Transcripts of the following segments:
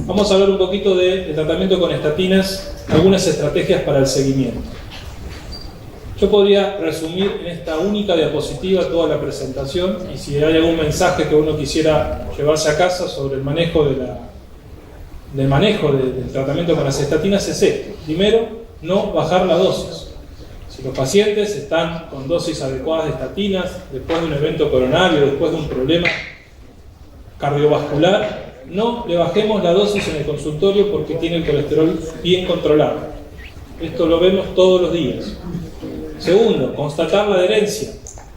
Vamos a hablar un poquito del tratamiento con estatinas, algunas estrategias para el seguimiento. Yo podría resumir en esta única diapositiva toda la presentación, y si hay algún mensaje que uno quisiera llevarse a casa sobre el manejo del tratamiento con las estatinas es este. Primero, no bajar la dosis. Si los pacientes están con dosis adecuadas de estatinas, después de un evento coronario, después de un problema cardiovascular, no le bajemos la dosis en el consultorio porque tiene el colesterol bien controlado. Esto lo vemos todos los días. Segundo, constatar la adherencia.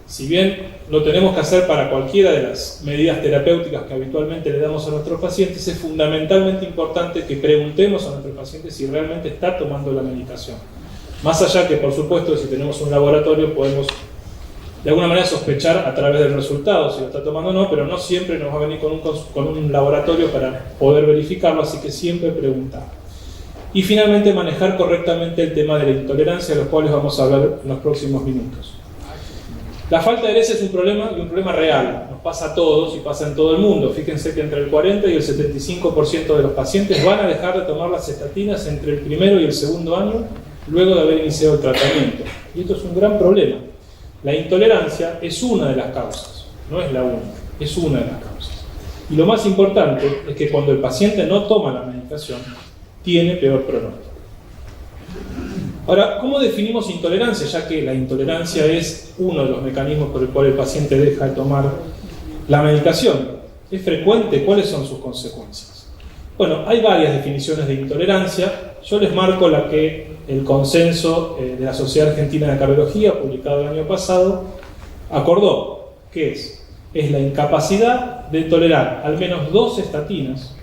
Si bien lo tenemos que hacer para cualquiera de las medidas terapéuticas que habitualmente le damos a nuestros pacientes, es fundamentalmente importante que preguntemos a nuestros pacientes si realmente está tomando la medicación. Más allá que, por supuesto, si tenemos un laboratorio podemos de alguna manera sospechar a través del resultado si lo está tomando o no, pero no siempre nos va a venir con un laboratorio para poder verificarlo, así que siempre preguntar. Y finalmente, manejar correctamente el tema de la intolerancia, de los cuales vamos a hablar en los próximos minutos. La falta de adherencia es un problema, y un problema real. Nos pasa a todos y pasa en todo el mundo. Fíjense que entre el 40 y el 75% de los pacientes van a dejar de tomar las estatinas entre el primero y el segundo año, luego de haber iniciado el tratamiento. Y esto es un gran problema. La intolerancia es una de las causas, no es la única, es una de las causas. Y lo más importante es que cuando el paciente no toma la medicación, tiene peor pronóstico. Ahora, ¿cómo definimos intolerancia? Ya que la intolerancia es uno de los mecanismos por el cual el paciente deja de tomar la medicación. ¿Es frecuente? ¿Cuáles son sus consecuencias? Bueno, hay varias definiciones de intolerancia. Yo les marco la que el consenso de la Sociedad Argentina de Cardiología, publicado el año pasado, acordó, que es la incapacidad de tolerar al menos dos estatinas,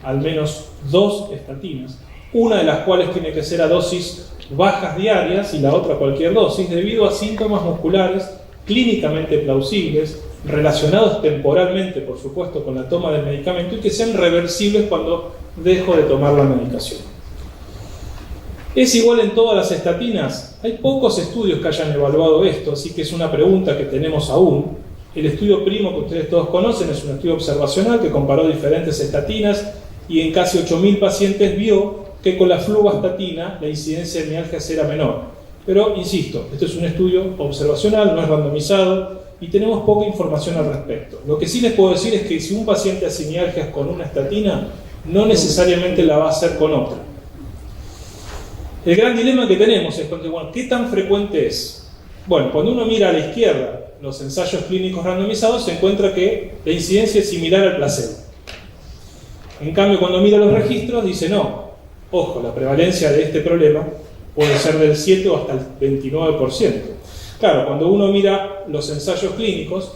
una de las cuales tiene que ser a dosis bajas diarias y la otra cualquier dosis, debido a síntomas musculares clínicamente plausibles, relacionados temporalmente, por supuesto, con la toma del medicamento y que sean reversibles cuando dejo de tomar la medicación. ¿Es igual en todas las estatinas? Hay pocos estudios que hayan evaluado esto, así que es una pregunta que tenemos aún. El estudio primo que ustedes todos conocen es un estudio observacional que comparó diferentes estatinas y en casi 8.000 pacientes vio que con la fluvastatina la incidencia de mialgias era menor. Pero, insisto, esto es un estudio observacional, no es randomizado y tenemos poca información al respecto. Lo que sí les puedo decir es que si un paciente hace mialgias con una estatina, no necesariamente la va a hacer con otra. El gran dilema que tenemos es, bueno, ¿qué tan frecuente es? Bueno, cuando uno mira a la izquierda los ensayos clínicos randomizados, se encuentra que la incidencia es similar al placebo. En cambio, cuando mira los registros, dice no. Ojo, la prevalencia de este problema puede ser del 7 o hasta el 29%. Claro, cuando uno mira los ensayos clínicos,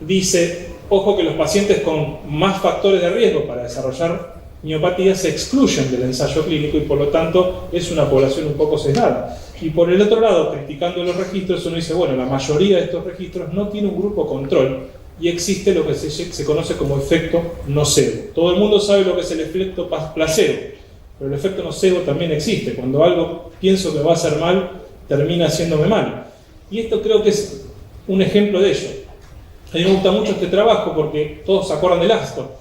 dice, ojo que los pacientes con más factores de riesgo para desarrollar miopatía se excluyen del ensayo clínico y por lo tanto es una población un poco sesgada. Y por el otro lado, criticando los registros, uno dice, bueno, la mayoría de estos registros no tiene un grupo control y existe lo que se conoce como efecto nocebo. Todo el mundo sabe lo que es el efecto placebo, pero el efecto nocebo también existe. Cuando algo pienso que va a hacer mal, termina haciéndome mal. Y esto creo que es un ejemplo de ello. A mí me gusta mucho este trabajo porque todos se acuerdan del ASCOT.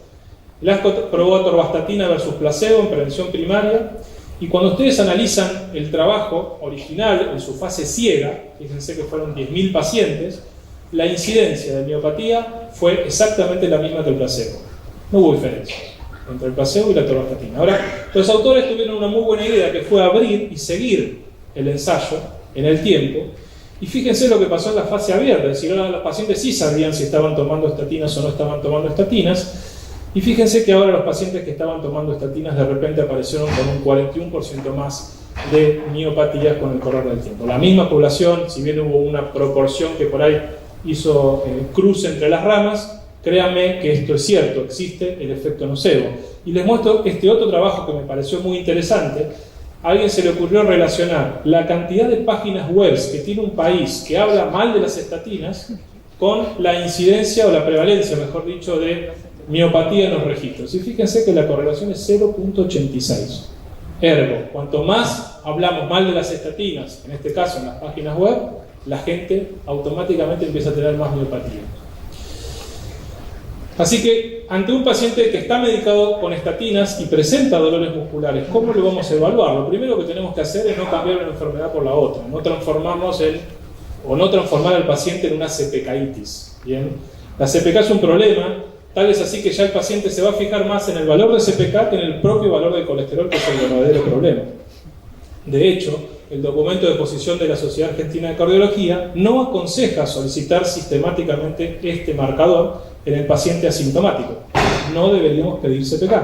El ASCOT probó atorvastatina versus placebo en prevención primaria y cuando ustedes analizan el trabajo original en su fase ciega, fíjense que fueron 10.000 pacientes, la incidencia de miopatía fue exactamente la misma que el placebo. No hubo diferencia entre el placebo y la atorvastatina. Ahora, los autores tuvieron una muy buena idea que fue abrir y seguir el ensayo en el tiempo y fíjense lo que pasó en la fase abierta, es decir, ahora los pacientes sí sabían si estaban tomando estatinas o no estaban tomando estatinas. Y fíjense que ahora los pacientes que estaban tomando estatinas de repente aparecieron con un 41% más de miopatías con el correr del tiempo. La misma población, si bien hubo una proporción que por ahí hizo cruce entre las ramas, créanme que esto es cierto, existe el efecto nocebo. Y les muestro este otro trabajo que me pareció muy interesante. A alguien se le ocurrió relacionar la cantidad de páginas web que tiene un país que habla mal de las estatinas con la incidencia o la prevalencia, mejor dicho, de miopatía en los registros. Y fíjense que la correlación es 0.86. Ergo, cuanto más hablamos mal de las estatinas, en este caso en las páginas web, la gente automáticamente empieza a tener más miopatía. Así que, ante un paciente que está medicado con estatinas y presenta dolores musculares, ¿cómo lo vamos a evaluar? Lo primero que tenemos que hacer es no cambiar una enfermedad por la otra, no transformar al paciente en una CPKitis. ¿Bien? La CPK es un problema, tal es así que ya el paciente se va a fijar más en el valor de CPK que en el propio valor de colesterol, que es el verdadero problema. De hecho, el documento de posición de la Sociedad Argentina de Cardiología no aconseja solicitar sistemáticamente este marcador en el paciente asintomático. No deberíamos pedir CPK.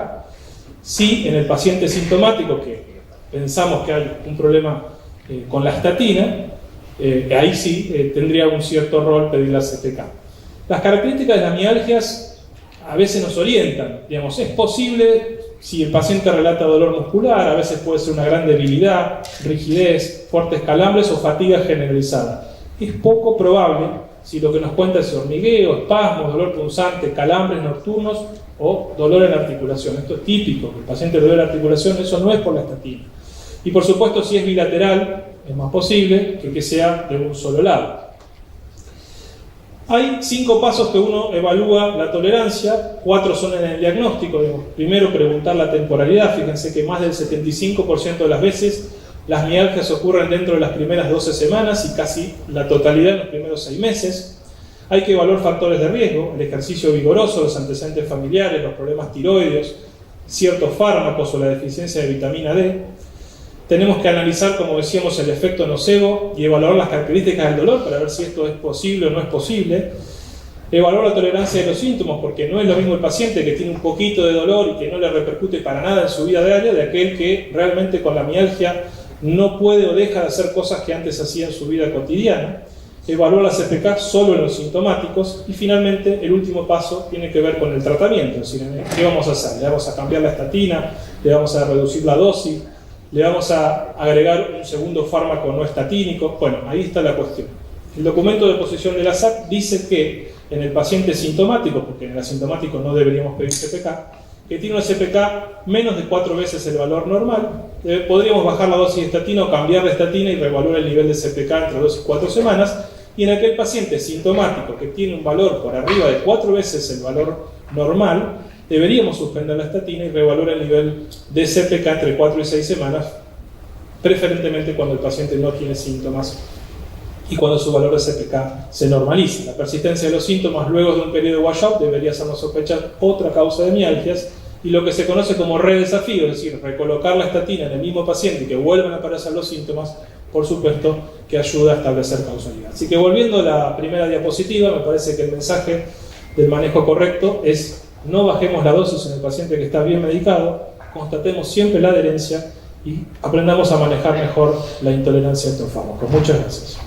Sí, en el paciente sintomático, que pensamos que hay un problema con la estatina, ahí sí tendría un cierto rol pedir la CPK. Las características de las mialgias a veces nos orientan. Digamos, es posible, si el paciente relata dolor muscular, a veces puede ser una gran debilidad, rigidez, fuertes calambres o fatiga generalizada. Es poco probable si lo que nos cuenta es hormigueo, espasmos, dolor punzante, calambres nocturnos o dolor en articulación. Esto es típico, que el paciente dolor en articulación, eso no es por la estatina. Y por supuesto, si es bilateral, es más posible que sea de un solo lado. Hay 5 pasos que uno evalúa la tolerancia, 4 son en el diagnóstico. Primero, preguntar la temporalidad. Fíjense que más del 75% de las veces las mialgias ocurren dentro de las primeras 12 semanas y casi la totalidad en los primeros 6 meses. Hay que evaluar factores de riesgo, el ejercicio vigoroso, los antecedentes familiares, los problemas tiroideos, ciertos fármacos o la deficiencia de vitamina D. Tenemos que analizar, como decíamos, el efecto nocebo y evaluar las características del dolor para ver si esto es posible o no es posible. Evaluar la tolerancia de los síntomas, porque no es lo mismo el paciente que tiene un poquito de dolor y que no le repercute para nada en su vida diaria de aquel que realmente con la mialgia no puede o deja de hacer cosas que antes hacía en su vida cotidiana. Evaluar la CPK solo en los sintomáticos. Y finalmente, el último paso tiene que ver con el tratamiento. Es decir, ¿qué vamos a hacer? ¿Le vamos a cambiar la estatina? ¿Le vamos a reducir la dosis? ¿Le vamos a agregar un segundo fármaco no estatínico? Bueno, ahí está la cuestión. El documento de posición de la SAC dice que en el paciente sintomático, porque en el asintomático no deberíamos pedir CPK, que tiene una CPK menos de 4 veces el valor normal, podríamos bajar la dosis de estatina o cambiar de estatina y reevaluar el nivel de CPK entre 2 y 4 semanas. Y en aquel paciente sintomático que tiene un valor por arriba de 4 veces el valor normal, deberíamos suspender la estatina y reevaluar el nivel de CPK entre 4 y 6 semanas, preferentemente cuando el paciente no tiene síntomas y cuando su valor de CPK se normaliza. La persistencia de los síntomas luego de un periodo de washout debería hacernos sospechar otra causa de mialgias, y lo que se conoce como redesafío, es decir, recolocar la estatina en el mismo paciente y que vuelvan a aparecer los síntomas, por supuesto que ayuda a establecer causalidad. Así que volviendo a la primera diapositiva, me parece que el mensaje del manejo correcto es: no bajemos la dosis en el paciente que está bien medicado, constatemos siempre la adherencia y aprendamos a manejar mejor la intolerancia a estos fármacos. Muchas gracias.